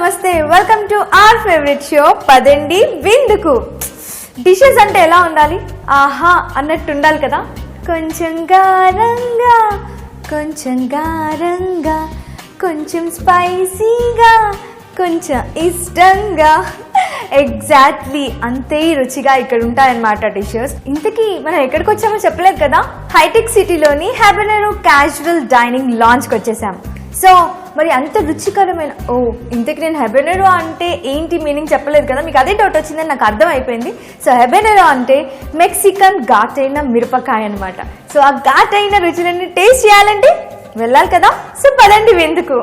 నమస్తే welcome to our favourite show పదండి విందుకు. డిషెస్ అంటే ఎలా ఉండాలి, ఆహా అన్నట్టు ఉండాలి కదా. కొంచెం గారంగా, కొంచెం గారంగా, కొంచెం స్పైసీగా, కొంచెం ఇష్టంగా, ఎగ్జాక్ట్లీ అంతే రుచిగా ఇక్కడ ఉంటాయన్నమాట డిషెస్. ఇంతకీ మనం ఎక్కడికి వచ్చామో చెప్పలేదు కదా. హైటెక్ సిటీలోని హ్యాబెనెరో క్యాజువల్ డైనింగ్ లాంచ్కి వచ్చేసాం. సో మరి అంత రుచికరమైన ఇంతకీ నేను హెబెనెరో అంటే ఏంటి మీనింగ్ చెప్పలేదు కదా, మీకు అదే డౌట్ వచ్చిందని నాకు అర్థం అయిపోయింది. సో హెబెనెరో అంటే మెక్సికన్ ఘాటైన మిరపకాయ అనమాట. సో ఆ ఘాటైన రుచులన్నీ టేస్ట్ చేయాలంటే వెళ్ళాలి కదా. సో పదండి విందుకు.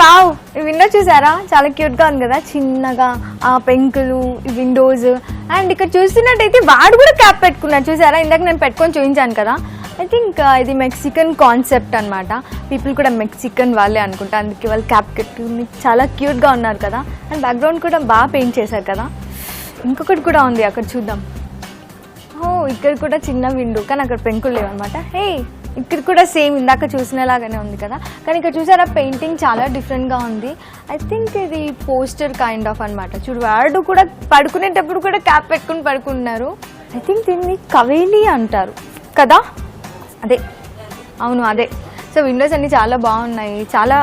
వావ్, ఈ విండో చూసారా, చాలా క్యూట్ గా ఉంది కదా. చిన్నగా ఆ పెంకులు, విండోస్, అండ్ ఇక్కడ చూస్తున్నట్టయితే వాడు కూడా క్యాప్ పెట్టుకున్నాడు చూసారా. ఇందాక నేను పెట్టుకొని చూపించాను కదా. ఐ థింక్ ఇది మెక్సికన్ కాన్సెప్ట్ అనమాట. పీపుల్ కూడా మెక్సికన్ వాళ్ళే అనుకుంటా, అందుకే వాళ్ళు క్యాప్ పెట్టుకుని చాలా క్యూట్ గా ఉన్నారు కదా. అండ్ బ్యాక్గ్రౌండ్ కూడా బాగా పెయింట్ చేశారు కదా. ఇంకొకటి కూడా ఉంది, అక్కడ చూద్దాం. ఇక్కడ కూడా చిన్న విండో, కానీ అక్కడ పెంకులు లేవు అనమాట. ఇక్కడ కూడా సేమ్ ఇందాక చూసినలాగానే ఉంది కదా, కానీ ఇక్కడ చూసారా పెయింటింగ్ చాలా డిఫరెంట్గా ఉంది. ఐ థింక్ ఇది పోస్టర్ కైండ్ ఆఫ్ అనమాట. చూడు వాడు కూడా పడుకునేటప్పుడు కూడా క్యాప్ పెట్టుకుని పడుకుంటున్నారు. ఐ థింక్ దీన్ని కవేలి అంటారు కదా. అదే, అవును అదే. సో విండోస్ అన్ని చాలా బాగున్నాయి, చాలా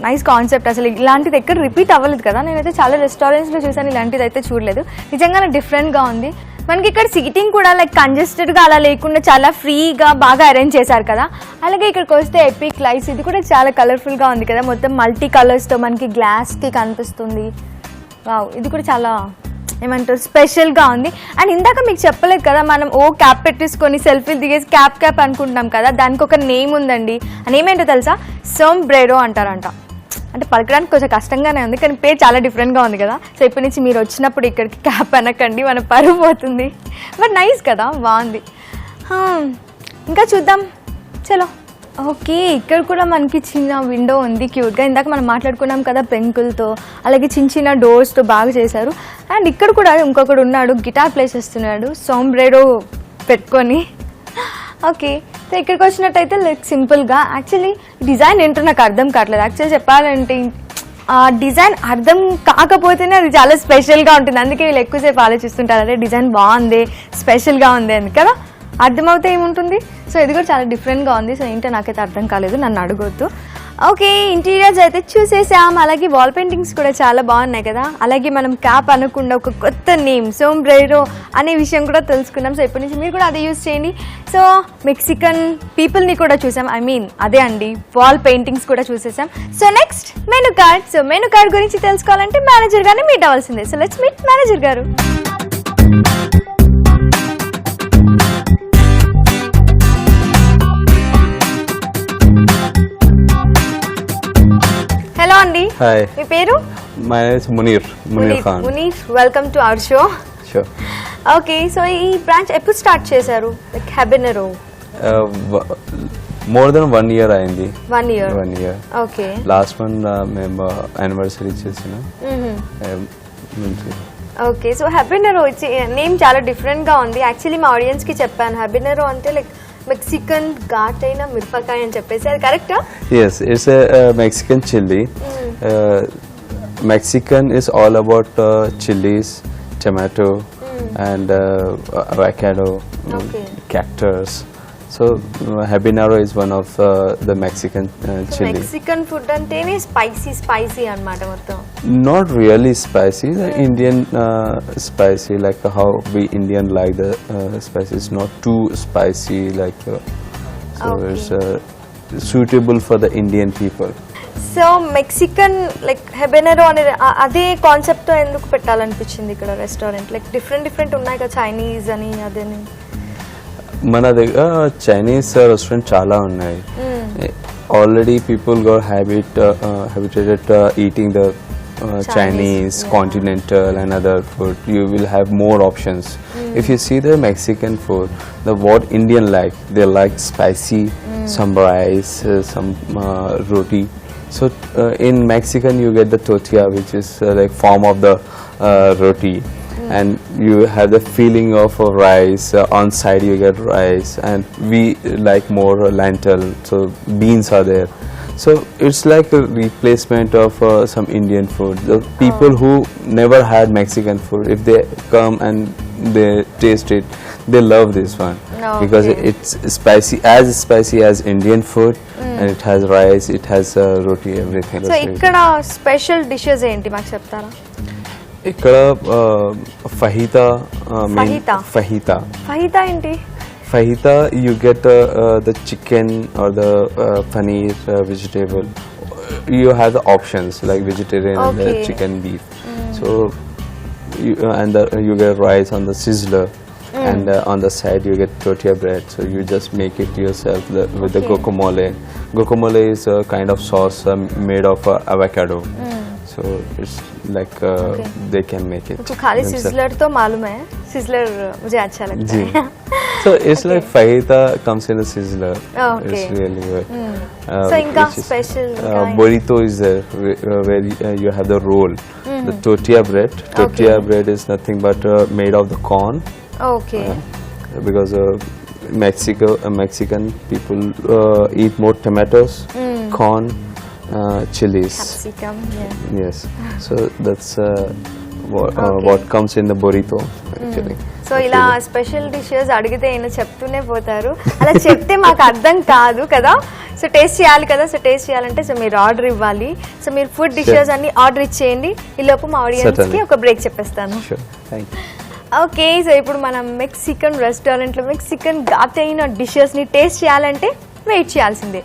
నైస్ కాన్సెప్ట్. అసలు ఇలాంటిది ఎక్కడ రిపీట్ అవ్వలేదు కదా. నేనైతే చాలా రెస్టారెంట్స్లో చూసాను, ఇలాంటిది అయితే చూడలేదు. నిజంగానే డిఫరెంట్గా ఉంది. మనకి ఇక్కడ సీటింగ్ కూడా లైక్ కంజెస్టెడ్గా అలా లేకుండా చాలా ఫ్రీగా బాగా అరేంజ్ చేశారు కదా. అలాగే ఇక్కడికి వస్తే ఎపిక్ లైట్స్, ఇది కూడా చాలా కలర్ఫుల్గా ఉంది కదా. మొత్తం మల్టీ కలర్స్తో మనకి గ్లాస్కి కనిపిస్తుంది. వావ్, ఇది కూడా చాలా ఏమంటారు స్పెషల్గా ఉంది. అండ్ ఇందాక మీకు చెప్పలేదు కదా, మనం క్యాప్ పెట్టేసుకొని సెల్ఫీలు దిగేసి క్యాప్ అనుకుంటున్నాం కదా. దానికి ఒక నేమ్ ఉందండి. ఆ నేమ్ ఏంటో తెలుసా? సోంబ్రెరో అంటారంట. అంటే పలకడానికి కొంచెం కష్టంగానే ఉంది, కానీ పేరు చాలా డిఫరెంట్గా ఉంది కదా. సో ఇప్పటి నుంచి మీరు వచ్చినప్పుడు ఇక్కడికి క్యాప్ అనకండి, మన పరువు పోతుంది. బట్ నైస్ కదా, బాగుంది. ఇంకా చూద్దాం, చలో. ఓకే, ఇక్కడ కూడా మనకి చిన్న విండో ఉంది క్యూట్గా. ఇందాక మనం మాట్లాడుకున్నాం కదా పెంకులతో, అలాగే చిన్న చిన్న డోర్స్తో బాగా చేశారు. అండ్ ఇక్కడ కూడా ఇంకొకడు ఉన్నాడు, గిటార్ ప్లే చేస్తున్నాడు సోంబ్రెరో పెట్టుకొని. ఓకే, సో ఇక్కడికి వచ్చినట్టయితే లైక్ సింపుల్గా, యాక్చువల్లీ డిజైన్ ఏంటో నాకు అర్థం కావట్లేదు. యాక్చువల్లీ చెప్పాలంటే ఆ డిజైన్ అర్థం కాకపోతేనే అది చాలా స్పెషల్గా ఉంటుంది. అందుకే వీళ్ళు ఎక్కువసేపు ఆలోచిస్తుంటారు, అదే డిజైన్ బాగుంది, స్పెషల్గా ఉంది అని కదా. అర్థమవుతే ఏముంటుంది. సో ఇది కూడా చాలా డిఫరెంట్గా ఉంది. సో ఏంటో నాకైతే అర్థం కాలేదు, నన్ను అడగొద్దు. ఓకే, ఇంటీరియర్స్ అయితే చూసేసాం. అలాగే వాల్ పెయింటింగ్స్ కూడా చాలా బాగున్నాయి కదా. అలాగే మనం క్యాప్ అనకుండా ఒక కొత్త నేమ్ సోంబ్రెరో అనే విషయం కూడా తెలుసుకున్నాం. సో ఇప్పటి నుంచి మీరు కూడా అదే యూజ్ చేయండి. సో మెక్సికన్ పీపుల్ని కూడా చూసాం, ఐ మీన్ అదే అండి, వాల్ పెయింటింగ్స్ కూడా చూసేసాం. So next menu card. So menu card గురించి తెలుసుకోవాలంటే మేనేజర్ గారిని మీట్ అవ్వాల్సిందే. సో లెట్స్ మీట్ మేనేజర్ గారు. హలో అండి. హాయ్, మీ పేరు? My name is Munir Khan. Munir, welcome to our show. Sure. Okay, so ఈ బ్రాంచ్ ఎప్పుడు స్టార్ట్ చేశారు? Like Habanero more than 1 year అయింది. 1 year. ఓకే, లాస్ట్ మంత్ మేము యానివర్సరీ చేసిన. ఓకే, సో హ్యాబెనెరో నేమ్ చాలా డిఫరెంట్ గా ఉంది. యాక్చువల్లీ మా ఆడియన్స్ కి చెప్పాను, హ్యాబెనెరో అంటే లైక్ మెక్సికన్ ఘాటైన మిరపకాయ అని చెప్పేసి, అది కరెక్టా? Yes, it's a Mexican chili. Mexican is all about chilies, tomato, and avocado, cactus. So habanero is one of the Mexican chili. Mexican food అంటేనే స్పైసీ అన్నమాట మొత్తం. Not really spicy, the Indian spicy, like how we Indian like the spicy. It's not too spicy, like so it's suitable for the Indian people. So Mexican like Habanero అనేది అదే concept తో ఎందుకు పెట్టాలనిపించింది ఇక్కడ restaurant? Like different ఉన్నాయి కదా, Chinese అని అదేని. మన దగ్గర చైనీస్ రెస్టారెంట్ చాలా ఉన్నాయి. already people got habituated eating the Chinese, continental and other food. You will have more options. If you see the Mexican food, what Indian like, they like spicy, some rice, some roti. So in Mexican you get the tortilla, which is like form of the roti, and you have the feeling of rice. On side you get rice, and we like more lentil, so beans are there. So it's like a replacement of some Indian food. The people who never had Mexican food, if they come and they taste it, they love this one because it's spicy as Indian food, and it has rice, it has roti, everything. So ఇక్కడ special dishes ఏంటి మాకు చెప్తారా? ఇక్కడ ఫహితా ఫహితా ఏంటి? Fajita, you get the chicken or the paneer vegetable. You have the options like vegetarian and the chicken beef. So you get rice on the sizzler, and on the side you get tortilla bread. So you just make it yourself with the guacamole. Guacamole is a kind of sauce made of avocado. So it's like they can make it. तो खाली sizzler तो मालूम है, sizzler मुझे अच्छा लगता है. So it's like fajita comes in a sizzler. Okay. It's really good. So inka special burrito is there where you have the roll. The tortilla bread. Tortilla bread is nothing but made of the corn. Okay. Because Mexican people eat more tomatoes, corn, chilies. Capsicum, yeah. Yes. So that's what comes in the burrito actually. So ఇలా special dishes అడిగితే ఈయన చెప్తూనే పోతారు. అలా చెప్తే మాకు అర్థం కాదు కదా. సో టేస్ట్ చేయాలి కదా. సో టేస్ట్ చేయాలంటే సో మీరు ఆర్డర్ ఇవ్వాలి. సో మీరు ఫుడ్ డిషెస్ అన్ని ఆర్డర్ ఇచ్చేయండి. ఈ లోపు మా ఆడియన్స్ కి ఒక బ్రేక్ చెప్పేస్తాను. ఓకే, సో ఇప్పుడు మనం మెక్సికన్ రెస్టారెంట్లో మెక్సికన్ ఘాటైన డిషెస్ ని టేస్ట్ చేయాలంటే వెయిట్ చేయాల్సిందే.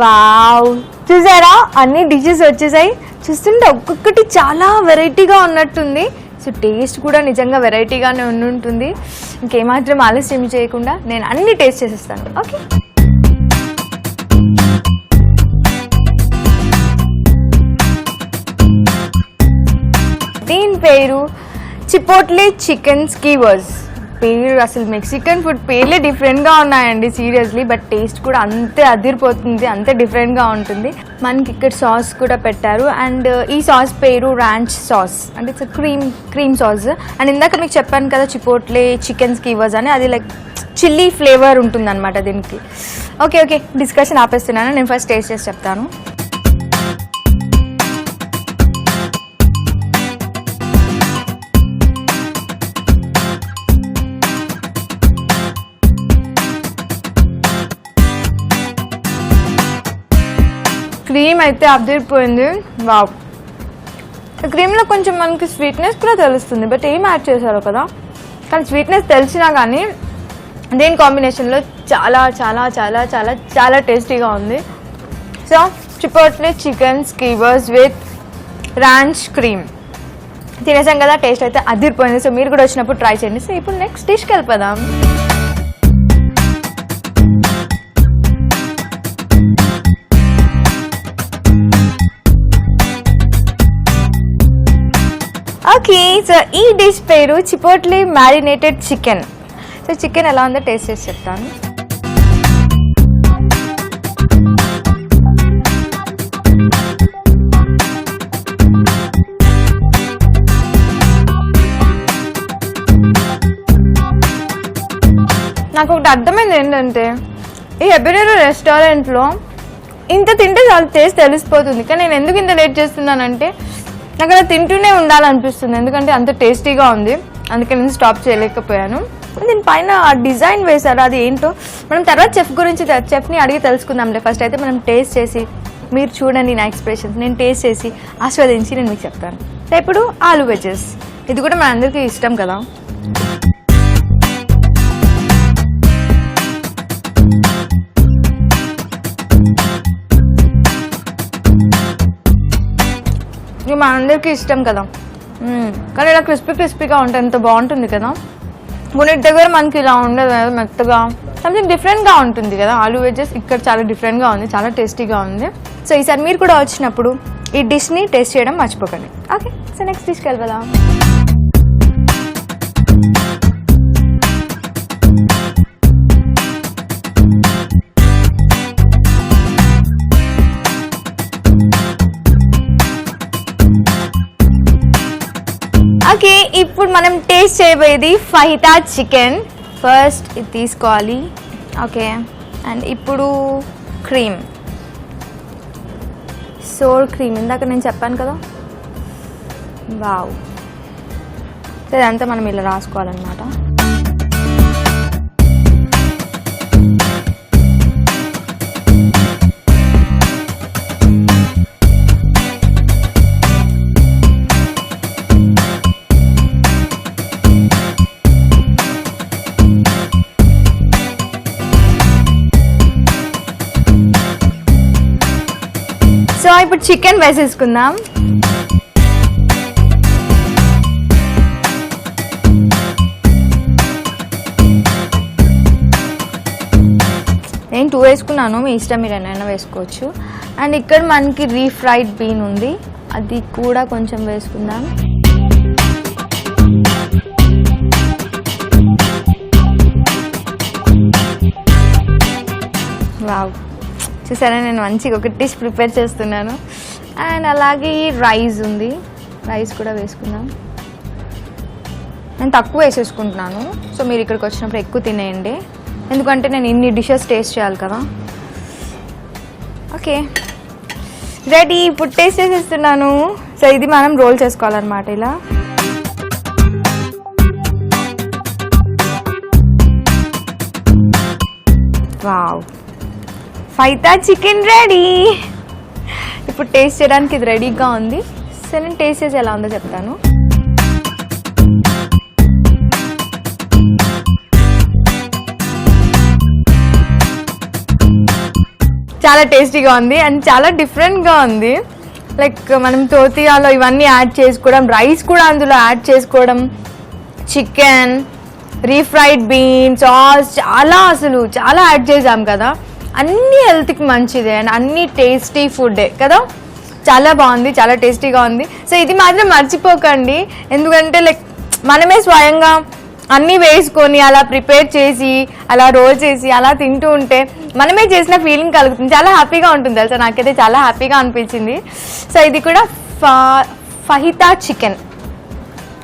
వావ్, చూసారా అన్ని డిషెస్ వచ్చేసాయి. చూస్తుంటే ఒక్కొక్కటి చాలా వెరైటీగా ఉన్నట్టుంది. సో టేస్ట్ కూడా నిజంగా వెరైటీగానే ఉంటుంది. ఇంకేమాత్రం ఆలస్యం చేయకుండా నేను అన్ని టేస్ట్ చేసేస్తాను. ఓకే, దీని పేరు చిపోట్లే చికెన్ స్కీవర్స్. పేరు అసలు మెక్సికన్ ఫుడ్ పేర్లే డిఫరెంట్గా ఉన్నాయండి సీరియస్లీ. బట్ టేస్ట్ కూడా అంతే అదిరిపోతుంది, అంతే డిఫరెంట్గా ఉంటుంది. మనకి ఇక్కడ సాస్ కూడా పెట్టారు. అండ్ ఈ సాస్ పేరు ర్యాంచ్ సాస్, అంటే ఇట్స్ క్రీమ్ సాస్. అండ్ ఇందాక మీకు చెప్పాను కదా చిపోట్లే చికెన్ స్కీవర్స్ అని, అది లైక్ చిల్లీ ఫ్లేవర్ ఉంటుంది అనమాట దీనికి. ఓకే, డిస్కషన్ ఆపేస్తున్నాను. నేను ఫస్ట్ టేస్ట్ చేసి చెప్తాను. క్రీమ్ అయితే అదిరిపోయింది. వావ్, క్రీమ్లో కొంచెం మనకి స్వీట్నెస్ కూడా తెలుస్తుంది. బట్ ఏం యాడ్ చేశారో కదా, కానీ స్వీట్నెస్ తెలిసినా కానీ దేని కాంబినేషన్లో చాలా చాలా చాలా చాలా చాలా టేస్టీగా ఉంది. So chipotle chicken skewers with ranch cream తినేసాం కదా. టేస్ట్ అయితే అదిరిపోయింది. సో మీరు కూడా వచ్చినప్పుడు ట్రై చేయండి. సో ఇప్పుడు నెక్స్ట్ డిష్కి వెళ్ళిపోదాం. ఓకే, సో ఈ డిష్ పేరు చిపోట్లే మ్యారినేటెడ్ చికెన్. సో చికెన్ ఎలా ఉందో టేస్ట్ చేసి చెప్తాను. నాకు ఒకటి అర్థమైంది ఏంటంటే, ఈ హెబెనేరో రెస్టారెంట్లో ఇంత తింటే చాలా టేస్ట్ తెలిసిపోతుంది. కానీ నేను ఎందుకు ఇంత లేట్ చేస్తున్నానంటే, నాకు అలా తింటూనే ఉండాలనిపిస్తుంది. ఎందుకంటే అంత టేస్టీగా ఉంది. అందుకే నేను స్టాప్ చేయలేకపోయాను. దీనిపైన ఆ డిజైన్ వేశారు, అది ఏంటో మనం తర్వాత చెఫ్ని అడిగి తెలుసుకుందాంలే. ఫస్ట్ అయితే మనం టేస్ట్ చేసి మీరు చూడండి నా ఎక్స్ప్రెషన్స్. నేను టేస్ట్ చేసి ఆస్వాదించి నేను మీకు చెప్తాను. సో ఇప్పుడు ఆలు వెజెస్, ఇది కూడా మన అందరికీ ఇష్టం కదా. ఇది మన అందరికీ ఇష్టం కదా. కానీ ఇలా క్రిస్పీగా ఉంటుంది, ఎంత బాగుంటుంది కదా. కొన్నిటి దగ్గర మనకి ఇలా ఉండదు, మెత్తగా సంథింగ్ డిఫరెంట్గా ఉంటుంది కదా ఆలూ వెజ్జెస్. ఇక్కడ చాలా డిఫరెంట్గా ఉంది, చాలా టేస్టీగా ఉంది. సో ఈసారి మీరు కూడా వచ్చినప్పుడు ఈ డిష్ని టేస్ట్ చేయడం మర్చిపోకండి. ఓకే, సో నెక్స్ట్ డిష్కి వెళ్ళిపోదాం. ఓకే, ఇప్పుడు మనం టేస్ట్ చేయబోయేది ఫహితా చికెన్. ఫస్ట్ ఇది తీసుకోవాలి. ఓకే, అండ్ ఇప్పుడు క్రీమ్, సోర్ క్రీమ్ ఇందాక నేను చెప్పాను కదా. వావ్, ఇదంతా మనం ఇలా రాసుకోవాలన్నమాట. సో ఇప్పుడు చికెన్ వేసేసుకుందాం. నేను 2 వేసుకున్నాను, మీ ఇష్టం, మీరు ఎన్నైనా వేసుకోవచ్చు. అండ్ ఇక్కడ మనకి రీఫ్రైడ్ బీన్ ఉంది, అది కూడా కొంచెం వేసుకుందాం. వావ్, చూసారా నేను మంచిగా ఒక డిష్ ప్రిపేర్ చేస్తున్నాను. అండ్ అలాగే రైస్ ఉంది, రైస్ కూడా వేసుకుందాం. నేను తక్కువ వేసేసుకుంటున్నాను, సో మీరు ఇక్కడికి వచ్చినప్పుడు ఎక్కువ తినేయండి, ఎందుకంటే నేను ఇన్ని డిషెస్ టేస్ట్ చేయాలి కదా. ఓకే, రెడీ, ఇప్పుడు టేస్ట్ చేసేస్తున్నాను. సో ఇది మనం రోల్ చేసుకోవాలన్నమాట ఇలా. Wow, fajita chicken ready. ఇప్పుడు టేస్ట్ చేయడానికి ఇది రెడీగా ఉంది. సో నేను టేస్ట్ చేసి ఎలా ఉందో చెప్తాను. చాలా టేస్టీగా ఉంది అండ్ చాలా డిఫరెంట్గా ఉంది. లైక్ మనం తోతియాలో ఇవన్నీ యాడ్ చేసుకోవడం, రైస్ కూడా అందులో యాడ్ చేసుకోవడం, చికెన్, రీఫ్రైడ్ బీన్స్, సాస్, అసలు చాలా యాడ్ చేసాం కదా. అన్ని హెల్త్కి మంచిదే అండ్ అన్ని టేస్టీ ఫుడ్డే కదా. చాలా బాగుంది, చాలా టేస్టీగా ఉంది. సో ఇది మాత్రం మర్చిపోకండి, ఎందుకంటే లైక్ మనమే స్వయంగా అన్నీ వేసుకొని అలా ప్రిపేర్ చేసి అలా రోల్ చేసి అలా తింటూ ఉంటే మనమే చేసిన ఫీలింగ్ కలుగుతుంది, చాలా హ్యాపీగా ఉంటుంది తెలుసా. నాకైతే చాలా హ్యాపీగా అనిపించింది. సో ఇది కూడా ఫహితా చికెన్,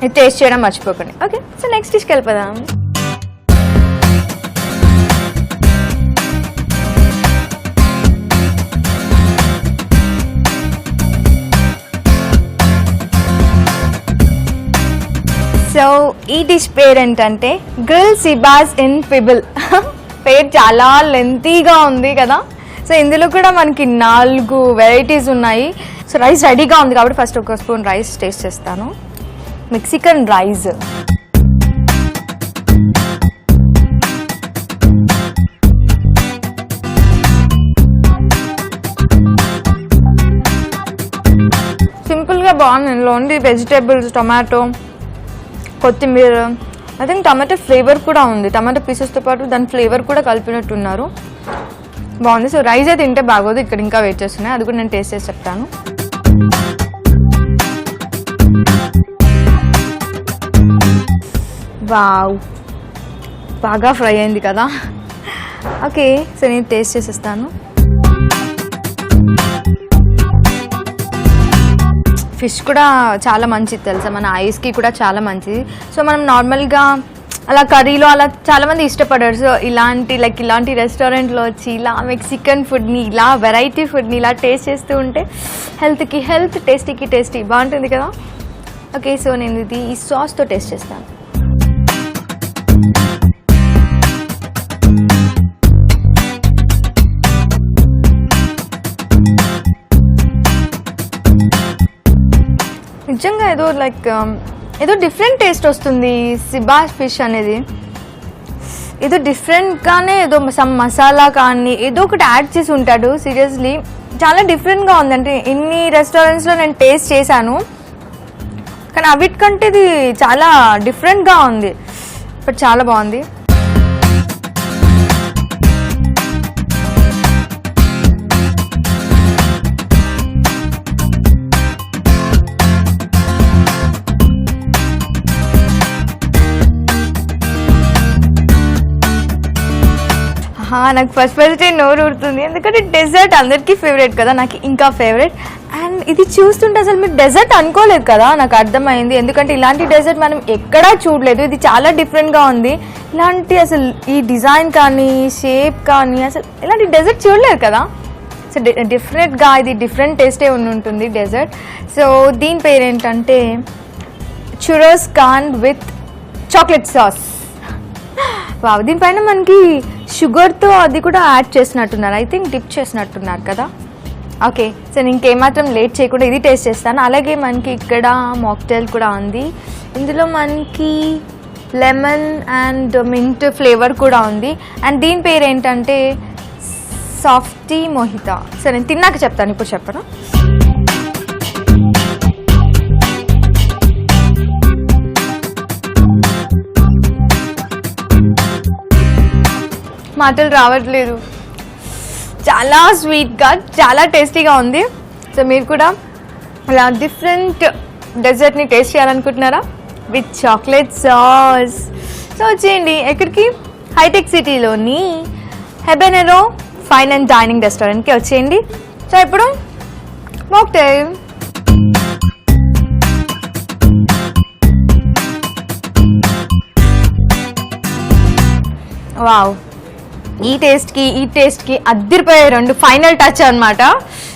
ఇది టేస్ట్ చేయడం మర్చిపోకండి. ఓకే, సో నెక్స్ట్ డిష్కి వెళ్ళిపోదాం. సో ఈ డిష్ పేరు ఏంటంటే గ్రిల్ సిబాస్ ఇన్ పిబుల్. పేరు చాలా లెంతీగా ఉంది కదా. సో ఇందులో కూడా మనకి 4 వెరైటీస్ ఉన్నాయి. సో రైస్ రెడీగా ఉంది కాబట్టి ఫస్ట్ ఒక స్పూన్ రైస్ టేస్ట్ చేస్తాను. మెక్సికన్ రైస్, సింపుల్గా బాగుంది. ఇందులో ఓన్లీ వెజిటేబుల్స్, టొమాటో, కొత్తిమీర, ఐ థింక్ టమాటో ఫ్లేవర్ కూడా ఉంది. టమాటో పీసెస్తో పాటు దాని ఫ్లేవర్ కూడా కలిపినట్టున్నారు, బాగుంది. సో రైస్ అయితే తింటే బాగోదు, ఇక్కడ ఇంకా వెయిట్ చేస్తున్నాయి, అది కూడా నేను టేస్ట్ చేసి చెప్తాను. వావ్, బాగా ఫ్రై అయింది కదా. ఓకే, సో నేను టేస్ట్ చేసేస్తాను. ఫిష్ కూడా చాలా మంచిది తెలుసా, మన ఐస్కి కూడా చాలా మంచిది. సో మనం నార్మల్గా అలా కర్రీలో అలా చాలామంది ఇష్టపడారు. సో ఇలాంటి రెస్టారెంట్లో వచ్చి ఇలా మెక్సికన్ ఫుడ్ని, ఇలా వెరైటీ ఫుడ్ని ఇలా టేస్ట్ చేస్తూ ఉంటే హెల్త్కి హెల్త్, టేస్టీకి టేస్టీ, బాగుంటుంది కదా. ఓకే, సో నేను ఇది ఈ సాస్తో టేస్ట్ చేస్తాను. నిజంగా ఏదో డిఫరెంట్ టేస్ట్ వస్తుంది. సిబాస్ ఫిష్ అనేది ఏదో డిఫరెంట్గానే, ఏదో సమ్ మసాలా కానీ ఏదో ఒకటి యాడ్ చేసి ఉంటాడు. సీరియస్లీ చాలా డిఫరెంట్గా ఉంది. అంటే ఇన్ని రెస్టారెంట్స్లో నేను టేస్ట్ చేశాను, కానీ అవిటికంటే ఇది చాలా డిఫరెంట్గా ఉంది, బట్ చాలా బాగుంది. నాకు ఫస్ట్ నోరు ఊరుతుంది, ఎందుకంటే డెజర్ట్ అందరికీ ఫేవరెట్ కదా, నాకు ఇంకా ఫేవరెట్. అండ్ ఇది చూస్తుంటే అసలు మీరు డెజర్ట్ అనుకోలేదు కదా, నాకు అర్థమైంది. ఎందుకంటే ఇలాంటి డెజర్ట్ మనం ఎక్కడా చూడలేదు, ఇది చాలా డిఫరెంట్గా ఉంది. ఇలాంటి అసలు ఈ డిజైన్ కానీ షేప్ కానీ అసలు ఇలాంటి డెజర్ట్ చూడలేదు కదా. సో డిఫరెంట్గా ఇది డిఫరెంట్ టేస్టే ఉంటుంది డెజర్ట్. సో దీని పేరు ఏంటంటే చురోస్ కాన్ విత్ చాక్లెట్ సాస్. వావ్, దీనిపైన మనకి షుగర్తో అది కూడా యాడ్ చేసినట్టున్నారు, ఐ థింక్ డిప్ చేసినట్టున్నారు కదా. ఓకే, సో నేను ఇంకేమాత్రం లేట్ చేయకుండా ఇది టేస్ట్ చేస్తాను. అలాగే మనకి ఇక్కడ మాక్టైల్ కూడా ఉంది, ఇందులో మనకి లెమన్ అండ్ మింట్ ఫ్లేవర్ కూడా ఉంది. అండ్ దీని పేరు ఏంటంటే సాఫ్టీ మొహితా. సో నేను తిన్నాక చెప్తాను, ఇప్పుడు చెప్పను. మాటలు రావట్లేదు, చాలా స్వీట్గా చాలా టేస్టీగా ఉంది. సో మీరు కూడా అలా డిఫరెంట్ డెజర్ట్ని టేస్ట్ చేయాలనుకుంటున్నారా విత్ చాక్లెట్ సాస్? సో వచ్చేయండి ఎక్కడికి, హైటెక్ సిటీలోని హెబెనెరో ఫైన్ అండ్ డైనింగ్ రెస్టారెంట్కి వచ్చేయండి. సో ఇప్పుడు మాక్టైల్. వావ్, ఈ టేస్ట్కి అద్దరిపోయే రెండు ఫైనల్ టచ్ అనమాట.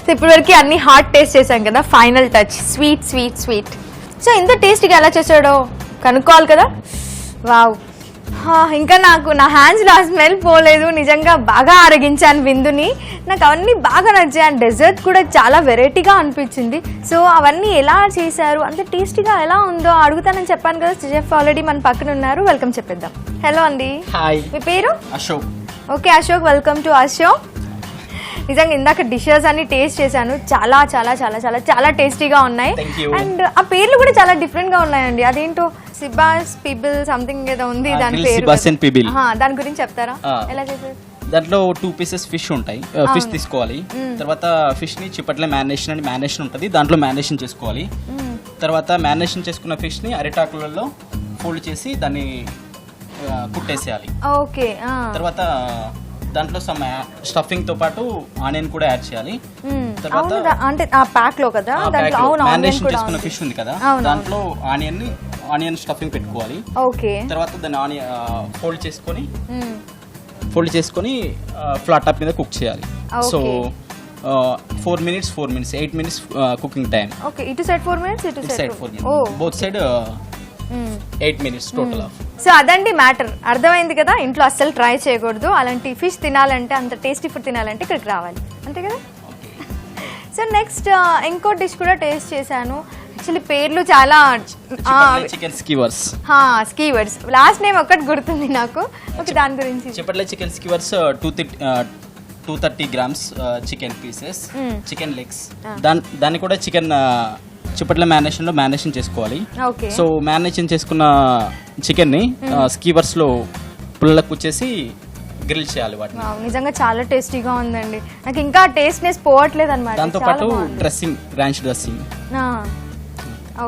సో ఇప్పటివరకు అన్ని హాట్ టేస్ట్ చేశాం కదా, final touch sweet sweet sweet. So ఇంత టేస్ట్గా ఎలా చేసాడో కనుక్కోవాలి కదా. వావ్, ఇంకా నాకు నా హ్యాండ్స్లో ఆ స్మెల్ పోలేదు, నిజంగా బాగా ఆరగించాను విందుని. నాకు అవన్నీ బాగా నచ్చాయి. అండ్ డెజర్ట్ కూడా చాలా వెరైటీగా అనిపించింది. సో అవన్నీ ఎలా చేశారు, అంత టేస్టీగా ఎలా ఉందో అడుగుతానని చెప్పాను కదా. చెఫ్ ఆల్రెడీ మన పక్కన ఉన్నారు, వెల్కమ్ చెప్పేద్దాం. హలో అండి. హాయ్, మీ పేరు? Ashok. Okay Ashok, welcome to Ashok. నిజంగా ఇందాక డిషెస్ అన్ని టేస్ట్ చేశాను, చాలా చాలా చాలా చాలా చాలా టేస్టీగా ఉన్నాయి. అండ్ ఆ పేర్లు కూడా చాలా డిఫరెంట్ గా ఉన్నాయండి. అదేంటో సిబాస్ పిబిల్ సంథింగ్ ఏదో ఉంది దాని పేరు. దాని గురించి చెప్తారా, ఎలా చేశారు? దాంట్లో 2 pieces ఫిష్ ఉంటాయి. ఫిష్ తీసుకోవాలి, తర్వాత ఫిష్ ని చిప్పట్ల మ్యారినేషన్ ఉంటుంది, దాంట్లో మ్యారినేషన్ చేసుకోవాలి. తర్వాత మ్యారినేషన్ చేసుకున్న ఫిష్ ని అరిటాకులలో ఫోల్డ్ చేసి దాన్ని కుట్టేసేయాలి. ఓకే, తర్వాత దాంట్లో సమ్ స్టఫింగ్ తో పాటు ఆనియన్ కూడా యాడ్ చేయాలి. తర్వాత అంటే ఆ ప్యాక్ లో కదా, మ్యారినేషన్ చేసుకున్న ఫిష్ ఉంది కదా, దాంట్లో ఆనియన్ స్టఫింగ్ పెట్టుకోవాలి. ఓకే, తర్వాత దాన్ని ఫోల్డ్ చేసుకొని ఫ్లాట్ టాప్ మీద కుక్ చేయాలి. So 4 minutes 8 minutes cooking time. Okay, ఇటు సైడ్ 4 minutes, ఇటు side 4 minutes, both side 8 minutes total of. So అదండి మ్యాటర్, అర్థమైంది కదా. ఇంట్లో అస్సలు ట్రై చేయకూడదు, అలాంటి ఫిష్ తినాలంటే, అంత టేస్టీ ఫుడ్ తినాలంటే ఇక్కడికి రావాలి, అంతే కదా. సో నెక్స్ట్ ఇంకో డిష్ కూడా టేస్ట్ చేశాను. యాక్చువల్లీ పేర్లు చాలా chicken skewers. Skewers last name ఒకటి గుర్తుంది నాకు. ఓకే, దాని గురించి chipotle chicken skewers 230 grams chicken pieces, chicken legs. దాన్ని కూడా చికెన్ చిప్పట్ల మ్యారినేషన్ చేసుకోవాలి. సో మ్యారినేషన్ చేసుకున్న చికెన్ ని స్కీవర్స్ లో పుల్లలకు కూర్చేసి గ్రిల్ చేయాలి వాటిని. నిజంగా చాలా టేస్టీగా ఉందండి, నాకు ఇంకా టేస్ట్నెస్ పోవట్లేదు అనమాట. దాంతో పాటు రాంచ్ డ్రెస్సింగ్.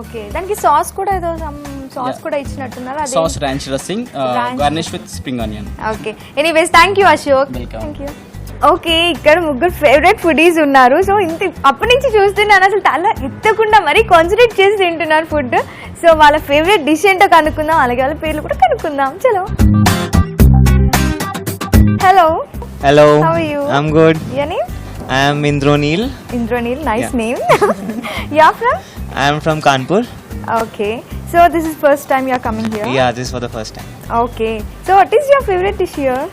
ఓకే, దానికి సాస్ కూడా ఏదో సాస్ కూడా ఇచ్చినట్టున్నారు. Sauce ranch dressing garnish with spring onion. Okay, anyways thank you Ashok. Thank you. Okay, ఇక్కడ ముగ్గురు ఫేవరెట్ ఫుడీస్ ఉన్నారు. సో ఇంత అప్పటి నుంచి చూస్తున్నాను, అసలు తల ఎత్తకుండా మరీ కాన్సన్ట్రేట్ చేసి తింటున్నారు ఫుడ్. సో వాళ్ళ ఫేవరెట్ డిష్ ఏంటో కనుక్కుందాం, అలాగే వాళ్ళ పేర్లు కూడా కనుక్కుందాం. చలో. Hello. Hello. How are you? I'm good. Your name? I am Indronil. Indronil, nice Yeah. name. You are from? I am from Kanpur. Okay. So this is first time you are coming here? Yeah, this is for the first time. Okay. So what is your favorite dish here?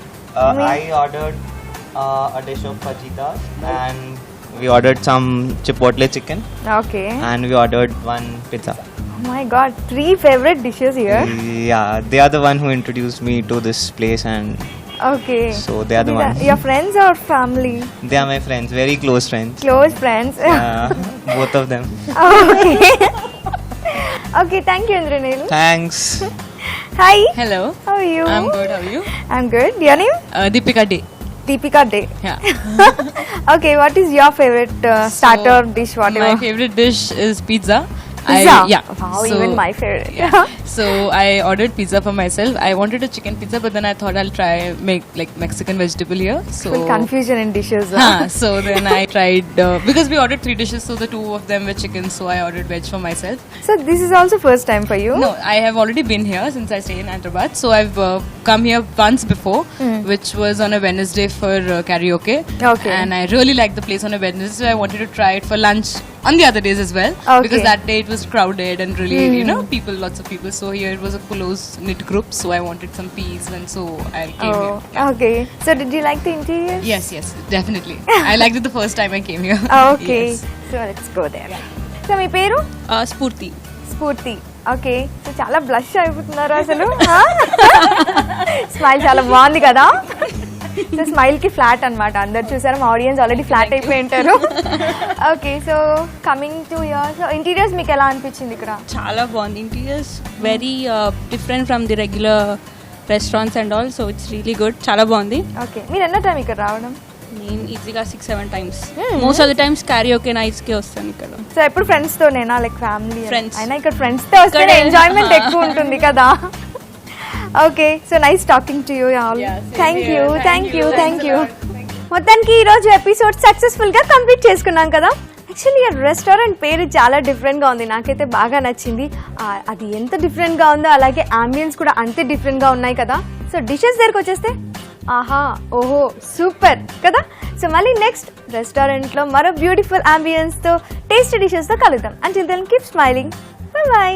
I ordered a dish of fajitas and we ordered some chipotle chicken Okay. and we ordered one pizza. Oh my god, 3 favorite dishes here. Yeah, they are the one who introduced me to this place and Okay. so they are the ones. Your friends or family? They are my friends, very close friends. Close friends. Both of them. Okay. Okay, thank you Indranil. Thanks. Hi. Hello. How are you? I'm good. How are you? I'm good. Your name? Deepika Day. Deepika Day. Yeah. Okay, what is your favorite starter dish, whatever? My favorite dish is pizza. Pizza? Yeah. Wow, So- even my favorite. Yeah. So I ordered pizza for myself. I wanted a chicken pizza, but then I thought I'll try make like Mexican vegetable here. So confusion in dishes. so then I tried because we ordered 3 dishes, so the 2 of them were chicken. So I ordered veg for myself. So this is also first time for you? No, I have already been here since I stay in Hyderabad. So I've come here once before, which was on a Wednesday for karaoke. Okay. And I really liked the place on a Wednesday, so I wanted to try it for lunch on the other days as well. Okay. Because that day it was crowded and really, you know, lots of people. So here it was a close knit group, so I wanted some peace, and so I came here. Okay. So did you like the interior? Yes, definitely. I liked it the first time I came here. Okay. So let's go there. So మీ పేరు? Spurti. స్ఫూర్తి. Okay. So చాలా blush అయిపోతున్నారు అసలు. Smile చాలా బాగుంది కదా. So smile కి ఫ్లాట్ అన్నమాట. అందరు చూసారు, మా ఆడియన్స్ ఆల్రెడీ ఫ్లాట్ అయిపోయి ఉంటారు. Okay. So coming to your, so interiors మీకు ఎలా అనిపించింది ఇక్కడ? చాలా బాగుంది. Interiors very different from the regular restaurants and all, so it's really good. చాలా బాగుంది. ఓకే. మీరు ఎన్నో టైం ఇక్కడ రావడం? నేను ఈజీగా 6-7 times, most of the times karaoke నైట్స్కి వస్తాను ఇక్కడ. సో ఎప్పుడు ఫ్రెండ్స్ తోనేనా, లైక్ ఫ్యామిలీ? Friends. అయినా ఇక్కడ ఫ్రెండ్స్ తో వస్తే ఎంజాయ్మెంట్ ఎక్కువ ఉంటుంది కదా. Okay. So nice talking to you all. Thank you. మొత్తానికి ఈ రోజు ఎపిసోడ్ సక్సెస్ఫుల్ గా కంప్లీట్ చేసుకున్నాం కదా. యాక్చువల్లీ ఆ రెస్టారెంట్ పేరు చాలా డిఫరెంట్గా ఉంది, నాకైతే బాగా నచ్చింది. అది ఎంత డిఫరెంట్గా ఉందో అలాగే అంబియన్స్ కూడా అంతే డిఫరెంట్గా ఉన్నాయి కదా. సో డిషెస్ దగ్గరకు వచ్చేస్తే ఆహా, ఓహో, సూపర్ కదా. సో మళ్ళీ నెక్స్ట్ రెస్టారెంట్లో మరో బ్యూటిఫుల్ అంబియన్స్తో టేస్టీ డిషెస్తో కలుద్దాం. Until then keep smiling. By.